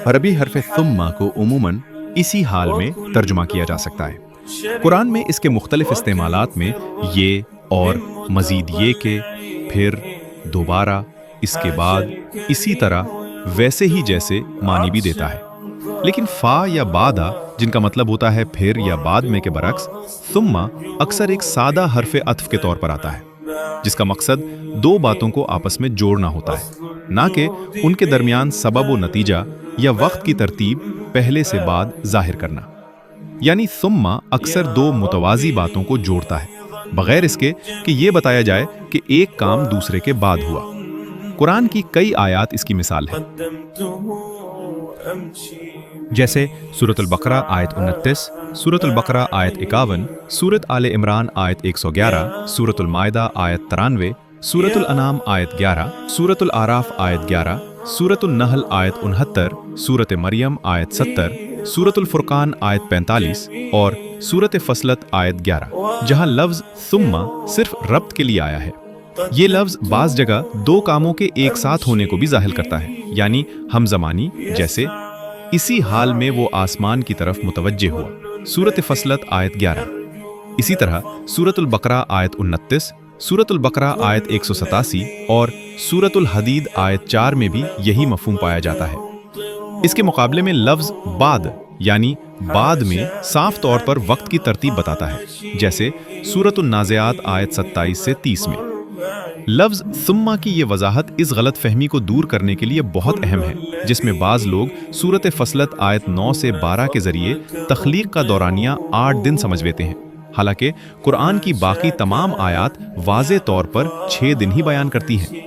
عربی حرف ثم کو عموماً اسی حال میں ترجمہ کیا جا سکتا ہے۔ قرآن میں اس کے مختلف استعمالات میں یہ اور مزید یہ کہ، پھر، دوبارہ، اس کے بعد، اسی طرح، ویسے ہی جیسے معنی بھی دیتا ہے۔ لیکن فا یا بعد جن کا مطلب ہوتا ہے پھر یا بعد میں کے برعکس، ثم اکثر ایک سادہ حرف عطف کے طور پر آتا ہے، جس کا مقصد دو باتوں کو آپس میں جوڑنا ہوتا ہے، نہ کہ ان کے درمیان سبب و نتیجہ یا وقت کی ترتیب پہلے سے بعد ظاہر کرنا۔ یعنی ثم اکثر دو متوازی باتوں کو جوڑتا ہے، بغیر اس کے کہ یہ بتایا جائے کہ ایک کام دوسرے کے بعد ہوا۔ قرآن کی کئی آیات اس کی مثال ہے، جیسے سورۃ البقرہ آیت 29، سورۃ البقرہ آیت 51، سورۃ آل عمران آیت 111، سورۃ المائدہ آیت 93، سورۃ الانعام آیت 11، سورۃ الاعراف آیت 11، سورۃ النحل آیت 69، سورۃ مریم آیت 70، سورۃ الفرقان آیت 45 اور سورۃ فصلت آیت 11، جہاں لفظ ثم صرف ربط کے لیے آیا ہے۔ یہ لفظ بعض جگہ دو کاموں کے ایک ساتھ ہونے کو بھی ظاہر کرتا ہے، یعنی ہم زمانی، جیسے اسی حال میں وہ آسمان کی طرف متوجہ ہوا، سورۃ فصلت آیت 11۔ اسی طرح سورۃ البقرہ آیت 29، سورۃ البقرہ آیت 187 اور سورۃ الحدید آیت 4 میں بھی یہی مفہوم پایا جاتا ہے۔ اس کے مقابلے میں لفظ بعد یعنی بعد میں صاف طور پر وقت کی ترتیب بتاتا ہے، جیسے سورۃ النازعات آیت 27 سے 30 میں۔ لفظ ثم کی یہ وضاحت اس غلط فہمی کو دور کرنے کے لیے بہت اہم ہے، جس میں بعض لوگ سورۃ فصلت آیت 9 سے 12 کے ذریعے تخلیق کا دورانیہ 8 دن سمجھ لیتے ہیں، حالانکہ قرآن کی باقی تمام آیات واضح طور پر 6 دن ہی بیان کرتی ہیں۔